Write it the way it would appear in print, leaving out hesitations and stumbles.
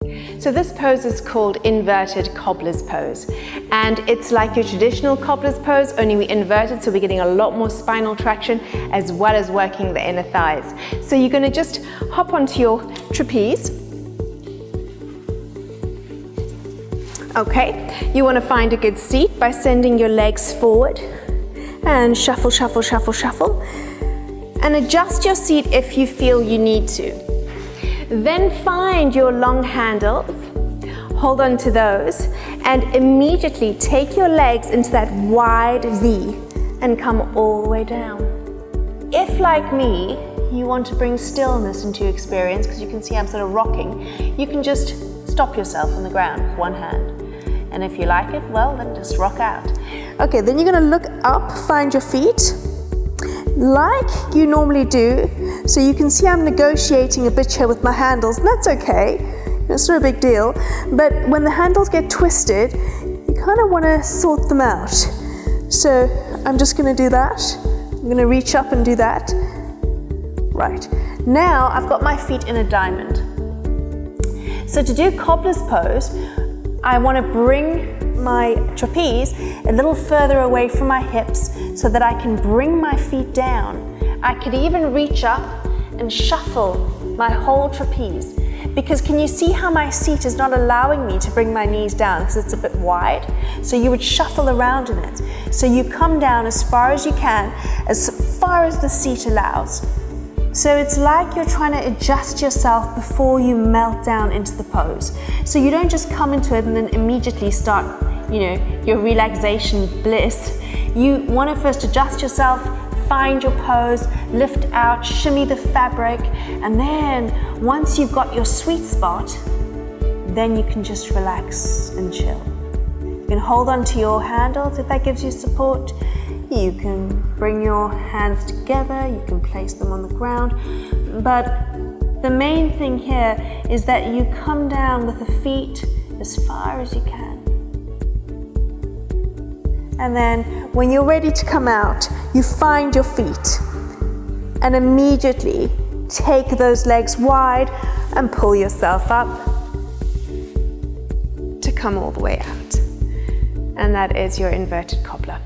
So this pose is called inverted cobbler's pose, and it's like your traditional cobbler's pose, only we invert it, so we're getting a lot more spinal traction as well as working the inner thighs. So you're going to just hop onto your trapeze. Okay, you want to find a good seat by sending your legs forward and shuffle, shuffle, shuffle, shuffle, and adjust your seat if you feel you need to. Then find your long handles, hold on to those, and immediately take your legs into that wide V and come all the way down. If, like me, you want to bring stillness into your experience, because you can see I'm sort of rocking, you can just stop yourself on the ground with one hand. And if you like it, well, then just rock out. Okay, then you're going to look up, find your feet, like you normally do. So you can see I'm negotiating a bit here with my handles, and that's okay. It's not a big deal. But when the handles get twisted, you kind of want to sort them out. So I'm just going to do that. I'm going to reach up and do that. Right. Now I've got my feet in a diamond. So to do cobbler's pose, I want to bring my trapeze a little further away from my hips so that I can bring my feet down. I could even reach up and shuffle my whole trapeze, because can you see how my seat is not allowing me to bring my knees down because it's a bit wide? So you would shuffle around in it. So you come down as far as you can, as far as the seat allows. So it's like you're trying to adjust yourself before you melt down into the pose. So you don't just come into it and then immediately start, your relaxation bliss. You want to first adjust yourself, find your pose, lift out, shimmy the fabric, and then once you've got your sweet spot, then you can just relax and chill. You can hold on to your handles if that gives you support. You can bring your hands together, you can place them on the ground, but the main thing here is that you come down with the feet as far as you can. And then when you're ready to come out, you find your feet and immediately take those legs wide and pull yourself up to come all the way out. And that is your inverted cobbler.